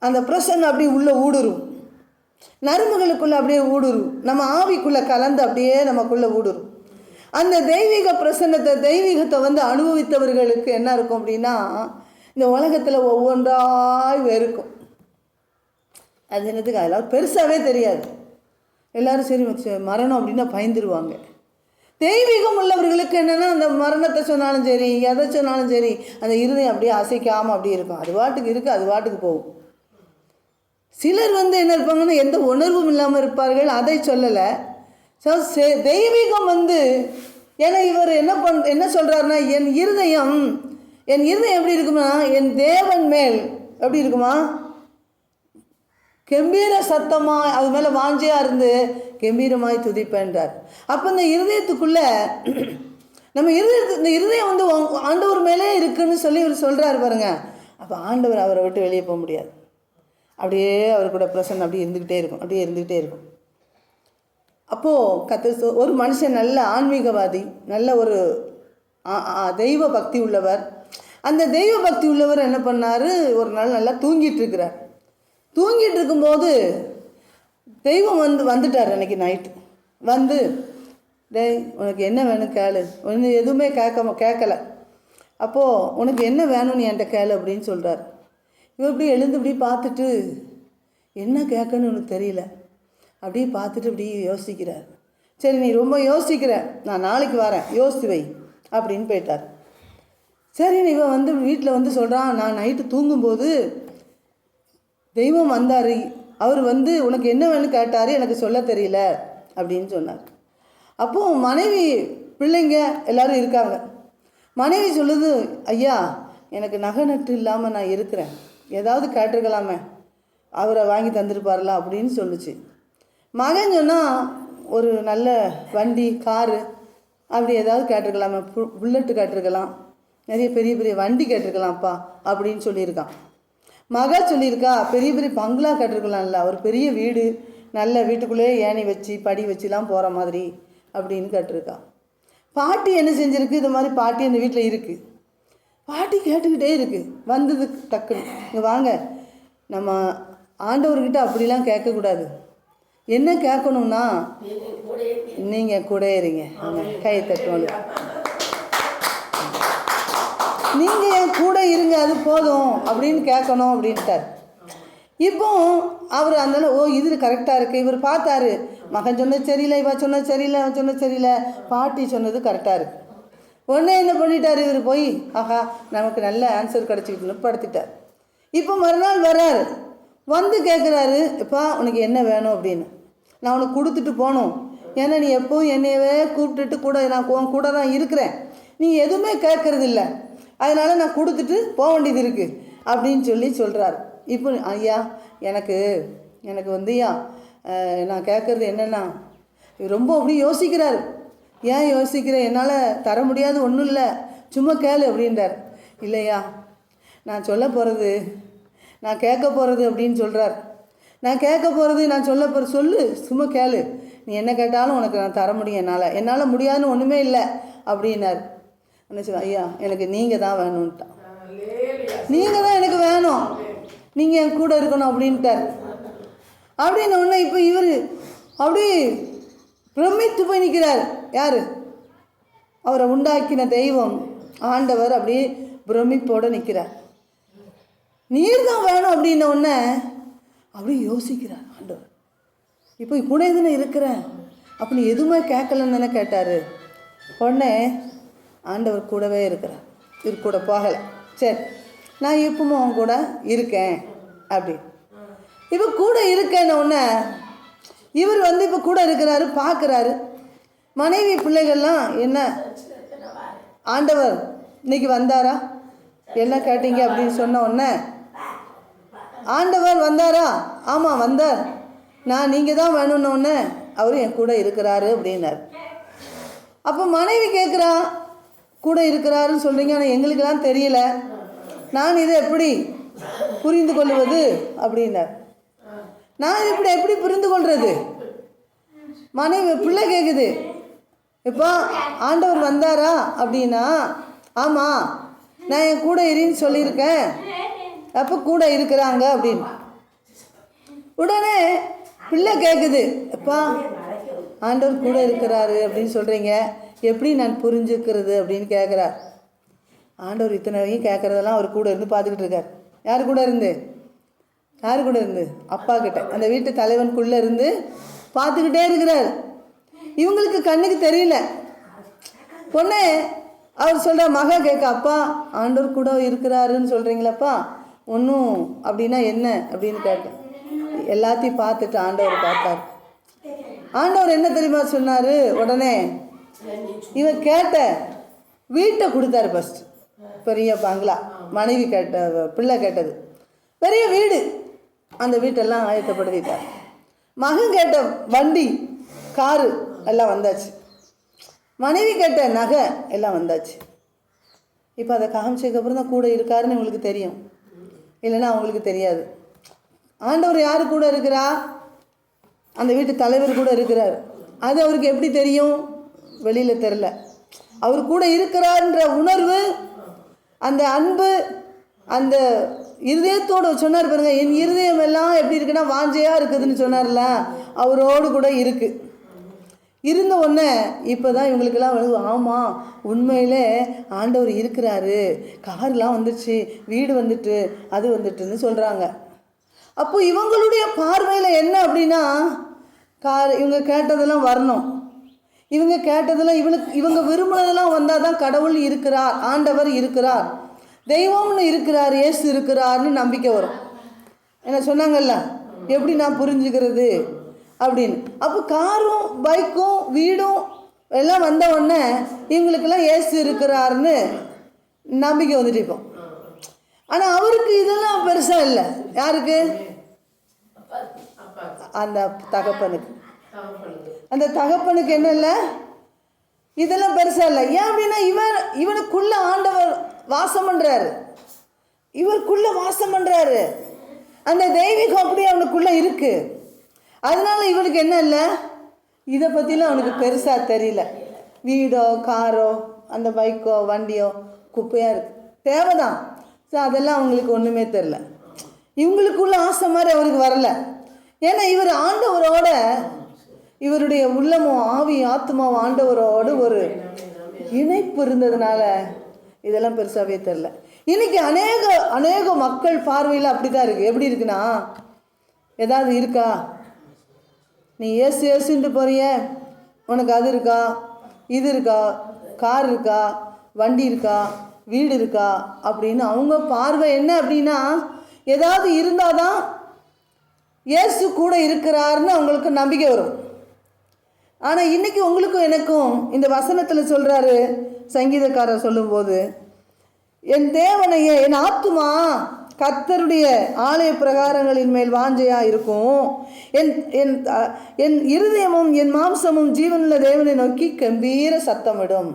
அந்த பிரசன்னம் அப்படியே உள்ளே ஊடுருவும், நரம்புகளுக்குள்ளே அப்படியே ஊடுருவும், நம்ம ஆவிக்குள்ளே கலந்து அப்படியே நமக்குள்ளே ஊடுருவும். அந்த தெய்வீக பிரசன்னத்தை தெய்வீகத்தை அனுபவித்தவர்களுக்கு என்ன இருக்கும் அப்படின்னா, இந்த உலகத்தில் ஒவ்வொன்றாய் வெறுக்கும். அது என்னதுக்கு அதெல்லாம் பெருசாகவே தெரியாது. எல்லோரும் சரி மரணம் அப்படின்னா பயந்துருவாங்க. தெய்வீகம் உள்ளவர்களுக்கு என்னென்னா, அந்த மரணத்தை சொன்னாலும் சரி, எதை சொன்னாலும் சரி, அந்த இருதயம் அப்படியே அசைக்காமல் அப்படி இருக்கும். அது பாட்டுக்கு இருக்குது, அது பாட்டுக்கு போகும். சிலர் என்ன இருப்பாங்கன்னா, எந்த உணர்வும் இல்லாமல் இருப்பார்கள். அதை சொல்லலை. ஸோ தெய்வீகம் ஏன்னா இவர் என்ன சொல்கிறாருன்னா, என் இருதயம் எப்படி இருக்குமா, என் தேவன் மேல் எப்படி இருக்குமா, கம்பீர சத்தமாக அது மேலே வாஞ்சியாக இருந்து கம்பீரமாய் துதிப்பேன்றார். அப்போ இந்த இருதயத்துக்குள்ளே நம்ம இந்த இருதயம் ஆண்டவர் மேலே இருக்குன்னு சொல்லி இவர் சொல்கிறார் பாருங்க. அப்போ ஆண்டவர் அவரை விட்டு வெளியே போக முடியாது. அப்படியே அவர் கூட பிரசன்னம் அப்படியே இருந்துக்கிட்டே இருக்கும். அப்போது ஒரு மனுஷன் நல்ல ஆன்மீகவாதி, நல்ல ஒரு தெய்வ பக்தி உள்ளவர். அந்த தெய்வ பக்தி உள்ளவர் என்ன பண்ணார், ஒரு நாள் நல்லா தூங்கிட்டு இருக்கிறார். தூங்கிட்டு இருக்கும்போது தெய்வம் வந்துட்டார். அன்றைக்கி நைட்டு டேய் உனக்கு என்ன வேணும் கேளு, ஒன்று எதுவுமே கேட்கலை. அப்போது உனக்கு என்ன வேணும்னு என்கிட்ட கேளு அப்படின்னு சொல்கிறார். இவர் இப்படி எழுந்து இப்படி பார்த்துட்டு என்ன கேட்கணும்னு உனக்கு தெரியல. அப்படியே பார்த்துட்டு இப்படி யோசிக்கிறார். சரி நீ ரொம்ப யோசிக்கிற, நான் நாளைக்கு வரேன், யோசித்து வை அப்படின்னு போயிட்டார். சரின்னு இவன் வீட்டில் சொல்கிறான், நான் நைட்டு தூங்கும்போது தெய்வம் வந்தார், அவர் உனக்கு என்ன வேணும்னு கேட்டார், எனக்கு சொல்ல தெரியல அப்படின்னு சொன்னார். அப்போது மனைவி பிள்ளைங்க எல்லோரும் இருக்காங்க. மனைவி சொல்லுது, ஐயா எனக்கு நகை நட்டு இல்லாமல் நான் இருக்கிறேன், ஏதாவது கேட்டிருக்கலாமே, அவரை வாங்கி தந்துருப்பார்ல அப்படின்னு சொல்லுச்சு. மகன் சொன்னால் ஒரு நல்ல வண்டி காரு அப்படி ஏதாவது கேட்டிருக்கலாமே, புல்லட்டு கேட்டிருக்கலாம், நிறைய பெரிய பெரிய வண்டி கேட்டிருக்கலாம்ப்பா அப்படின்னு சொல்லியிருக்கான். மகள் சொல்லியிருக்கா பெரிய பெரிய பங்களா கேட்டிருக்கலாம்ல, ஒரு பெரிய வீடு, நல்ல வீட்டுக்குள்ளேயே ஏணி வச்சு படி வச்சுலாம் போகிற மாதிரி அப்படின்னு கேட்டிருக்கா. பாட்டி என்ன செஞ்சுருக்கு, இது மாதிரி பாட்டி அந்த வீட்டில் இருக்குது. பாட்டி கேட்டுக்கிட்டே இருக்குது. வந்தது டக்குன்னு, இங்கே வாங்க, நம்ம ஆண்டவர்கிட்ட அப்படிலாம் கேட்கக்கூடாது. என்ன கேட்கணும்னா, நீங்கள் கூட இருங்க, கை தட்டுவோம், நீங்கள் என் கூட இருங்க, அது போதும் அப்படின்னு கேட்கணும் அப்படின்ட்டார். இப்போ அவர் அந்த இது கரெக்டாக இருக்குது. இவர் பார்த்தாரு, மகன் சொன்னது சரியில்லை, இவன் சொன்னது சரியில்லை, அவன் சொன்னது சரியில்லை, பாட்டி சொன்னது கரெக்டாக இருக்குது. உடனே என்ன பண்ணிட்டார், இவர் போய் ஆஹா நமக்கு நல்ல ஆன்சர் கிடச்சிக்கிட்டுன்னு படுத்திட்டார். இப்போ மறுநாள் வர்றாரு, கேட்குறாரு, எப்பா உனக்கு என்ன வேணும் அப்படின்னு. நான் உனக்கு கொடுத்துட்டு போகணும், ஏன்னா நீ எப்போவும் என்னையவே கூப்பிட்டுட்டு கூட நான் உன் கூட தான் இருக்கிறேன், நீ எதுவுமே கேட்கறதில்ல, அதனால் நான் கொடுத்துட்டு போக வேண்டியது இருக்குது அப்படின்னு சொல்கிறார். இப்போ ஐயா எனக்கு ஐயா நான் கேட்குறது என்னென்னா, ரொம்ப அப்படி யோசிக்கிறார். ஏன் யோசிக்கிறேன், என்னால் தர முடியாது ஒன்றும் இல்லை, சும்மா கேளு அப்படின்றார். இல்லையா நான் சொல்ல போகிறது, நான் கேட்க போகிறது அப்படின்னு சொல்கிறார். நான் கேட்க போகிறது, நான் சொல்ல போகிற சொல்லு, சும்மா கேளு, நீ என்ன கேட்டாலும் உனக்கு நான் தர முடியும், என்னால் முடியாதுன்னு ஒன்றுமே இல்லை அப்படின்னார். என்ன சொல்ல, ஐயா எனக்கு நீங்கள் தான் வேணும்ட்டான், நீங்கள் தான் எனக்கு வேணும், நீங்கள் என் கூட இருக்கணும் அப்படின்ட்டார். அப்படின்னு ஒன்று இப்போ இவர் அப்படி பிரமித்து போய் நிற்கிறார். யார், அவரை உண்டாக்கின தெய்வம் ஆண்டவர் அப்படியே பிரமிப்போடு நிற்கிறார். நீர் தான் வேணும் அப்படின்ன உடனே அப்படியே யோசிக்கிறார் ஆண்டவர். இப்போ கூட எதுன்னு இருக்கிறேன், அப்படி எதுவுமே கேட்கலன்னு தானே கேட்டார். உடனே ஆண்டவர் கூடவே இருக்கிறார், இவர் கூட போகலை. சரி நான் இப்பவும் அவன் கூட இருக்கேன் அப்படி. இப்போ கூட இருக்கேன்னு ஒன்று இவர் இப்போ கூட இருக்கிறாரு, பார்க்குறாரு. மனைவி பிள்ளைகள்லாம் என்ன ஆண்டவர் இன்னைக்கு வந்தாரா, என்ன கேட்டீங்க அப்படின்னு சொன்ன உடனே, ஆண்டவர் வந்தாரா, ஆமாம் வந்தார், நான் நீங்கள் தான் வேணும்னோடனே அவர் என் கூட இருக்கிறாரு அப்படின்னார். அப்போ மனைவி கேட்குறா, கூட இருக்கிறாருன்னு சொல்கிறீங்க, ஆனால் எங்களுக்கெல்லாம் தெரியல, நான் இதை எப்படி புரிந்து கொள்வது அப்படின்னார். நான் இப்படி எப்படி புரிந்து கொள்வது, மனைவி பிள்ளை கேட்குது, இப்போ ஆண்டவர் வந்தாரா அப்படின்னா, ஆமாம் நான் என் கூட இருன்னு சொல்லியிருக்கேன், அப்போ கூட இருக்கிறாங்க அப்படின்னு. உடனே பிள்ளை கேட்குது, அப்பா ஆண்டவர் கூட இருக்கிறாரு அப்படின்னு சொல்கிறீங்க, எப்படி நான் புரிஞ்சுக்கிறது அப்படின்னு கேட்குறார். ஆண்டவர் இத்தனையும் கேட்குறதெல்லாம் அவர் கூட இருந்து பார்த்துக்கிட்டு இருக்கார். யார் கூட இருந்து? அப்பா கிட்ட, அந்த வீட்டு தலைவனுக்குள்ளே இருந்து பார்த்துக்கிட்டே இருக்கிறார். இவங்களுக்கு கண்ணுக்கு தெரியல. பொண்ணு அவர் சொல்கிற மகன் கேட்க, அப்பா ஆண்டவர் கூட இருக்கிறாருன்னு சொல்கிறீங்களப்பா, ஒன்றும் அப்படின்னா என்ன அப்படின்னு கேட்டேன். எல்லாத்தையும் பார்த்துட்டு ஆண்டவர் பார்த்தார். ஆண்டவர் என்ன தெரியுமா சொன்னார்? உடனே இவன் கேட்ட வீட்டை கொடுத்தாரு. ஃபஸ்ட் பெரிய பங்களா, மனைவி கேட்ட, பிள்ளை கேட்டது பெரிய வீடு, அந்த வீட்டெல்லாம் ஆயத்தப்படுத்திட்டார். மகன் கேட்ட வண்டி, காரு எல்லாம் வந்தாச்சு. மனைவி கேட்ட நகை எல்லாம் வந்தாச்சு. இப்போ அதை காமிச்சதுக்கப்புறம் தான் கூட இருக்காருன்னு உங்களுக்கு தெரியும், இல்லைன்னா அவங்களுக்கு தெரியாது. ஆண்டவர் யாரு கூட இருக்கிறா? அந்த வீட்டு தலைவர் கூட இருக்கிறார். அது அவருக்கு எப்படி தெரியும்? வெளியில் தெரில. அவர் கூட இருக்கிறார்ன்ற உணர்வு, அந்த அன்பு, அந்த இருதயத்தோடு சொன்னார் பாருங்க, என் இருதயம் எல்லாம் எப்படி இருக்குன்னா வாஞ்சையாக இருக்குதுன்னு சொன்னார்ல, அவரோடு கூட இருக்குது. இருந்த உடனே இப்போ தான் இவங்களுக்கெல்லாம் வந்து, ஆமாம் உண்மையிலே ஆண்டவர் இருக்கிறாரு, கார்லாம் வந்துடுச்சு, வீடு வந்துட்டு, அது வந்துட்டுன்னு சொல்கிறாங்க. அப்போ இவங்களுடைய பார்வையில் என்ன அப்படின்னா, இவங்க கேட்டதெல்லாம் வரணும், இவங்க கேட்டதெல்லாம் இவங்க விரும்பினதெல்லாம் வந்தால் தான் கடவுள் இருக்கிறார், ஆண்டவர் இருக்கிறார், தெய்வம்னு இருக்கிறார், இயேசு இருக்கிறார்னு நம்பிக்கை வரும். என்ன சொன்னாங்கல்ல, எப்படி நான் புரிஞ்சுக்கிறது அப்படின்னு. அப்போ காரும் பைக்கும் வீடும் எல்லாம் வந்த உடனே இவங்களுக்கெல்லாம் இயேசு இருக்கிறாருன்னு நம்பிக்கை வந்துட்டு இப்போ. ஆனால் அவருக்கு இதெல்லாம் பெருசாக இல்லை. யாருக்கு? அந்த தகப்பனுக்கு. அந்த தகப்பனுக்கு என்ன இல்லை, இதெல்லாம் பெருசாக இல்லை. ஏன் அப்படின்னா இவனுக்குள்ள ஆண்டவர் வாசம் பண்ணுறாரு, இவருக்குள்ள வாசம் பண்ணுறாரு. அந்த தெய்வீகம் அப்படியே அவனுக்குள்ளே இருக்குது. அதனால இவனுக்கு என்ன இல்லை, இதை பற்றிலாம் அவனுக்கு பெருசாக தெரியல. வீடோ காரோ அந்த பைக்கோ வண்டியோ குப்பையாக இருக்குது, தேவைதான். ஸோ அதெல்லாம் அவங்களுக்கு ஒன்றுமே தெரில. இவங்களுக்குள்ள ஆசை மாதிரி அவருக்கு வரலை. ஏன்னா இவர் ஆண்டவரோட, இவருடைய உள்ளமும் ஆவி ஆத்மாவும் ஆண்டவரோடு ஒரு இணைப்பு இருந்ததுனால இதெல்லாம் பெருசாகவே தெரில. இன்றைக்கி அநேக மக்கள் பார்வையில் அப்படி தான் இருக்குது. எப்படி இருக்குன்னா, ஏதாவது இருக்கா, நீ ஏசுன்ட்டு போறிய, உனக்கு அது இருக்கா, இது இருக்கா, கார் இருக்கா, வண்டி இருக்கா, வீடு இருக்கா அப்படின்னு அவங்க பார்வை என்ன அப்படின்னா, ஏதாவது இருந்தால் தான் இயேசு கூட இருக்கிறாருன்னு அவங்களுக்கு நம்பிக்கை வரும். ஆனால் இன்றைக்கி உங்களுக்கும் எனக்கும் இந்த வசனத்தில் சொல்கிறாரு சங்கீதக்காரர் சொல்லும்போது, என் தேவனையே என் ஆத்துமா கர்த்தருடைய ஆலய பிரகாரங்களின் மேல் வாஞ்சையாக இருக்கும், என் இருதயமும் என் மாம்சமும் ஜீவனுள்ள தேவனை நோக்கி கம்பீர சத்தமிடும்.